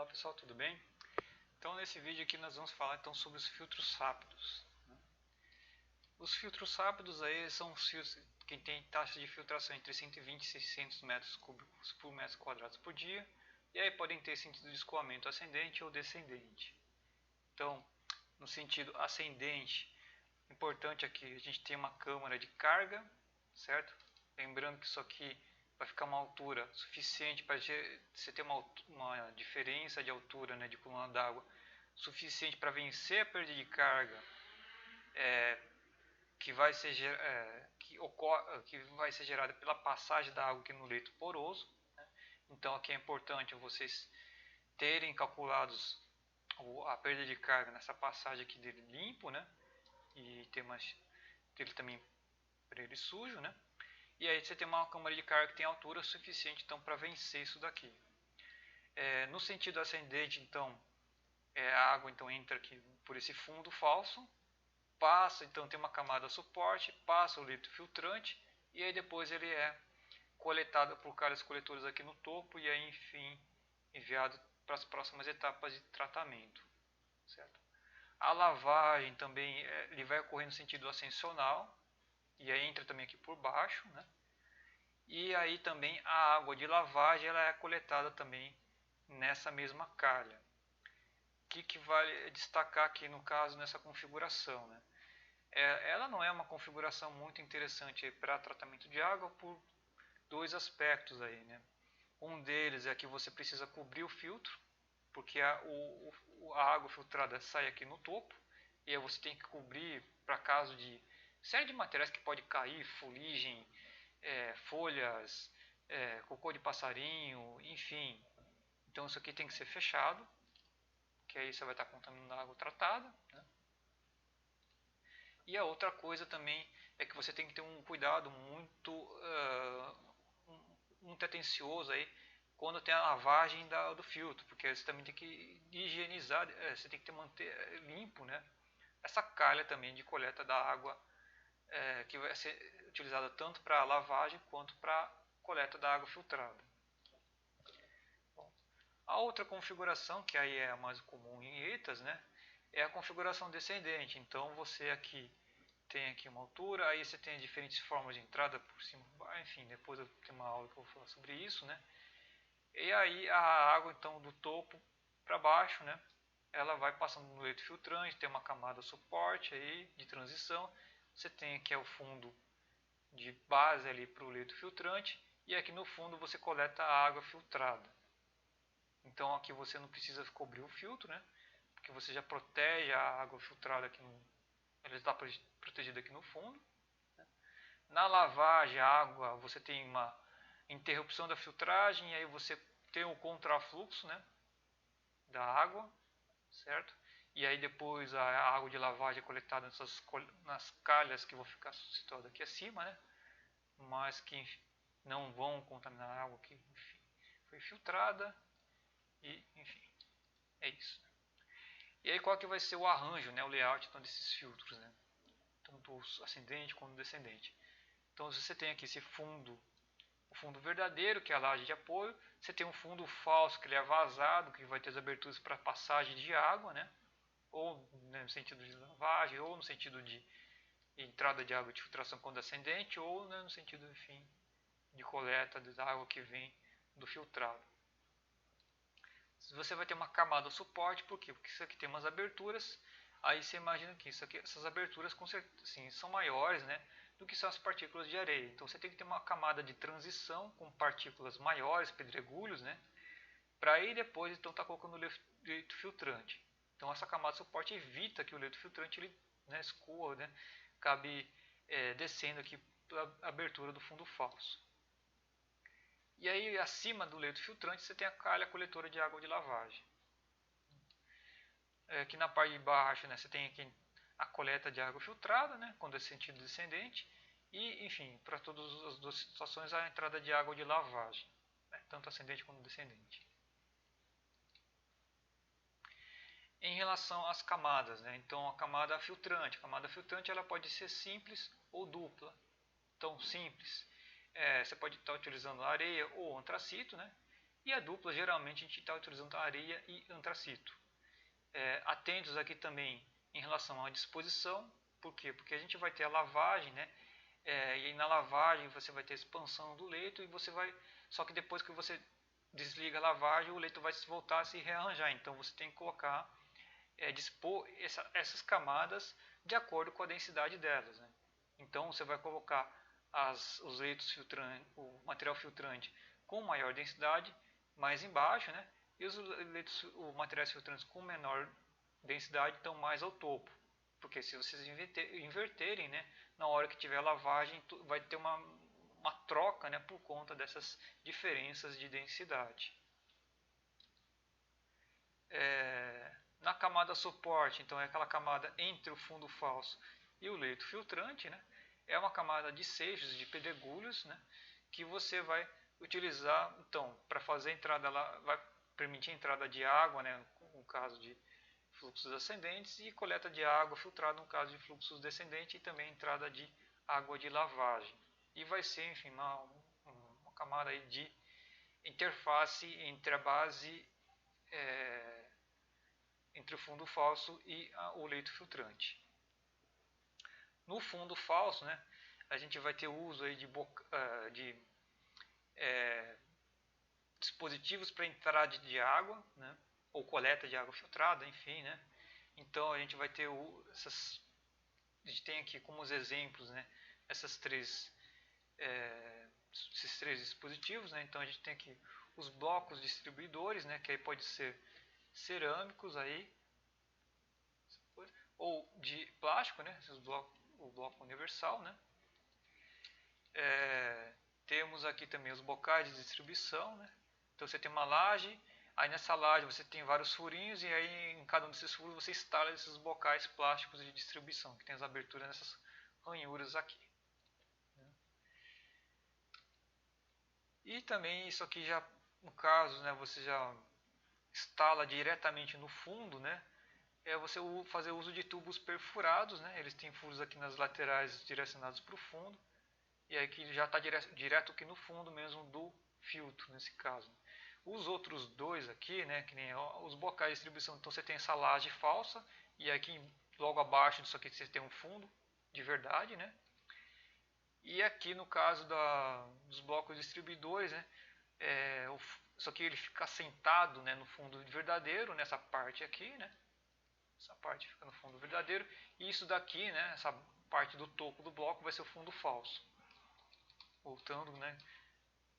Olá pessoal, tudo bem? Então nesse vídeo aqui nós vamos falar então sobre os filtros rápidos. Os filtros rápidos aí são os filtros que tem taxa de filtração entre 120 e 600 metros cúbicos por metro quadrado por dia, e aí podem ter sentido de escoamento ascendente ou descendente. Então, no sentido ascendente, importante aqui a gente tem uma câmara de carga, certo? Lembrando que isso aqui vai ficar uma altura suficiente para você ter uma diferença de altura, né, de coluna d'água suficiente para vencer a perda de carga que vai ser que vai ser gerada pela passagem da água aqui no leito poroso, né? Então aqui é importante vocês terem calculados a perda de carga nessa passagem aqui dele limpo, né? E ter mais dele também para ele sujo, né? E aí você tem uma câmara de carga que tem altura suficiente então para vencer isso daqui. No sentido ascendente, então, a água então entra aqui por esse fundo falso, passa, então tem uma camada suporte, passa o litro filtrante e aí depois ele é coletado por calhas coletoras aqui no topo e aí enfim enviado para as próximas etapas de tratamento, certo? A lavagem também ele vai ocorrer no sentido ascensional e aí entra também aqui por baixo, né? E aí também a água de lavagem ela é coletada também nessa mesma calha. O que vale destacar aqui no caso nessa configuração, né? Ela não é uma configuração muito interessante para tratamento de água por dois aspectos aí, né? Um deles é que você precisa cobrir o filtro, porque a água filtrada sai aqui no topo e aí você tem que cobrir para caso de série de materiais que pode cair, fuligem, folhas, cocô de passarinho, enfim. Então isso aqui tem que ser fechado, que aí você vai estar contaminando a água tratada, né? E a outra coisa também é que você tem que ter um cuidado muito atencioso aí quando tem a lavagem do filtro, porque você também tem que higienizar, você tem que manter limpo, né? Essa calha também de coleta da água que vai ser utilizada tanto para lavagem quanto para coleta da água filtrada. Bom, a outra configuração, que aí é a mais comum em ETAs, né? É a configuração descendente. Então você aqui tem aqui uma altura, aí você tem diferentes formas de entrada por cima, enfim, depois eu tenho uma aula que eu vou falar sobre isso, né? E aí a água então do topo para baixo, né? Ela vai passando no leito filtrante, tem uma camada suporte aí de transição, você tem aqui o fundo de base ali para o leito filtrante e aqui no fundo você coleta a água filtrada. Então aqui você não precisa cobrir o filtro, né? Porque você já protege a água filtrada aqui ela está protegida aqui no fundo. Na lavagem, a água, você tem uma interrupção da filtragem e aí você tem o contrafluxo, né, da água, certo? E aí depois a água de lavagem é coletada nas calhas que vão ficar situadas aqui acima, né? Mas que não vão contaminar a água que enfim, foi filtrada e enfim, é isso. E aí qual que vai ser o arranjo, né, o layout então, desses filtros, né? Tanto ascendente quanto descendente. Então você tem aqui esse fundo, o fundo verdadeiro, que é a laje de apoio. Você tem um fundo falso, que ele é vazado, que vai ter as aberturas para passagem de água, né? Ou né, no sentido de lavagem, ou no sentido de entrada de água de filtração quando ascendente, ou né, no sentido, enfim, de coleta da água que vem do filtrado. Você vai ter uma camada suporte, por quê? Porque isso aqui tem umas aberturas, aí você imagina que essas aberturas com certeza, assim, são maiores, né, do que são as partículas de areia. Então você tem que ter uma camada de transição com partículas maiores, pedregulhos, né, para aí depois então estar colocando o leito filtrante. Então essa camada de suporte evita que o leito filtrante ele, né, escorra, né, acabe descendo aqui pela abertura do fundo falso. E aí acima do leito filtrante você tem a calha coletora de água de lavagem. Aqui na parte de baixo, né, você tem aqui a coleta de água filtrada, né, quando é sentido descendente. E, enfim, para todas as duas situações, a entrada de água de lavagem, né, tanto ascendente quanto descendente. Em relação às camadas, né, então a camada filtrante ela pode ser simples ou dupla. Então, simples, você pode estar utilizando areia ou antracito, né, E a dupla, geralmente a gente está utilizando areia e antracito. Atentos aqui também em relação à disposição. Por quê? Porque a gente vai ter a lavagem, né? E aí na lavagem você vai ter a expansão do leito e você vai... Só que depois que você desliga a lavagem, o leito vai voltar a se rearranjar. Então você tem que colocar, dispor essas camadas de acordo com a densidade delas, né? Então você vai colocar os leitos filtrantes, o material filtrante com maior densidade mais embaixo, né? E os materiais filtrantes com menor densidade estão mais ao topo. Porque se vocês inverterem, né, na hora que tiver lavagem, vai ter uma troca, né, por conta dessas diferenças de densidade. Na camada suporte, então é aquela camada entre o fundo falso e o leito filtrante, né, é uma camada de seixos, de pedregulhos, né, que você vai utilizar então para fazer a entrada lá, vai permitir a entrada de água, né, no caso de fluxos ascendentes, e coleta de água filtrada no caso de fluxos descendentes, e também entrada de água de lavagem. E vai ser, enfim, uma camada aí de interface entre a base, entre o fundo falso e o leito filtrante. No fundo falso, né, a gente vai ter o uso aí de dispositivos para entrada de água, né, ou coleta de água filtrada, enfim, né. Então a gente vai ter a gente tem aqui como os exemplos, né, esses três dispositivos, né. Então a gente tem aqui os blocos distribuidores, né, que aí pode ser cerâmicos aí, ou de plástico, né, o bloco universal, né. Temos aqui também os bocais de distribuição, né. Então você tem uma laje, aí nessa laje você tem vários furinhos, e aí em cada um desses furos você instala esses bocais plásticos de distribuição, que tem as aberturas nessas ranhuras aqui. E também isso aqui já, no caso, né, você já instala diretamente no fundo, né, você fazer uso de tubos perfurados, né, eles têm furos aqui nas laterais direcionados para o fundo, e aí que já está direto aqui no fundo mesmo do filtro, nesse caso. Os outros dois aqui, né, que nem os bocais de distribuição, então você tem essa laje falsa, e aqui logo abaixo disso aqui você tem um fundo de verdade, né. E aqui no caso dos blocos distribuidores, né, isso aqui ele fica assentado, né, no fundo verdadeiro, nessa parte aqui, né. Essa parte fica no fundo verdadeiro, e isso daqui, né, essa parte do topo do bloco vai ser o fundo falso. Voltando, né,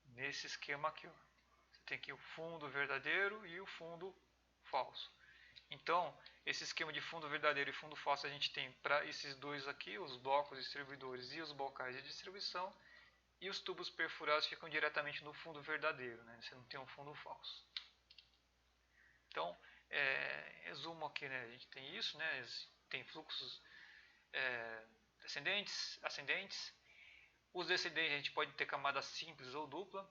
nesse esquema aqui, ó. Você tem aqui o fundo verdadeiro e o fundo falso. Então, esse esquema de fundo verdadeiro e fundo falso a gente tem para esses dois aqui, os blocos distribuidores e os bocais de distribuição, e os tubos perfurados ficam diretamente no fundo verdadeiro, né? Você não tem um fundo falso. Então, resumo aqui, né? A gente tem isso, né? Tem fluxos descendentes, ascendentes. Os descendentes a gente pode ter camada simples ou dupla,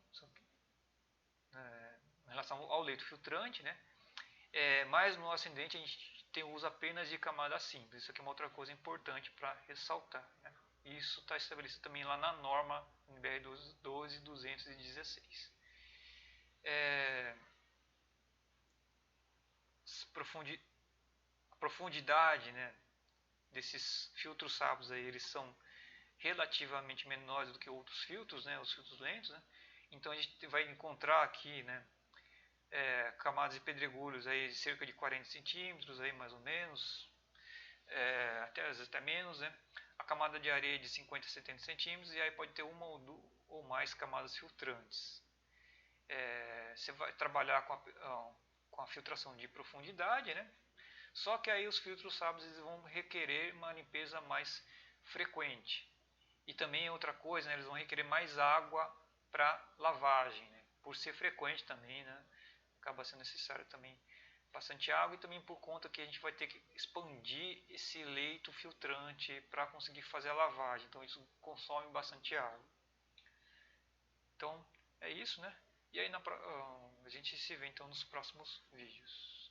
em relação ao leito filtrante, né? Mas no ascendente a gente tem uso apenas de camada simples. Isso aqui é uma outra coisa importante para ressaltar, né? Isso está estabelecido também lá na norma NBR 12216. A profundidade, né, desses filtros sábios aí, eles são relativamente menores do que outros filtros, né, os filtros lentos, né? Então a gente vai encontrar aqui, né, camadas de pedregulhos aí de cerca de 40 centímetros, aí mais ou menos, às vezes até menos, né? A camada de areia de 50 a 70 centímetros, e aí pode ter uma ou mais camadas filtrantes. Você vai trabalhar com a filtração de profundidade, né? Só que aí os filtros sábios eles vão requerer uma limpeza mais frequente. E também outra coisa, né, eles vão requerer mais água para lavagem, né? Por ser frequente também, né? Acaba sendo necessário também bastante água, e também por conta que a gente vai ter que expandir esse leito filtrante para conseguir fazer a lavagem. Então isso consome bastante água. Então é isso, né? E aí a gente se vê então nos próximos vídeos.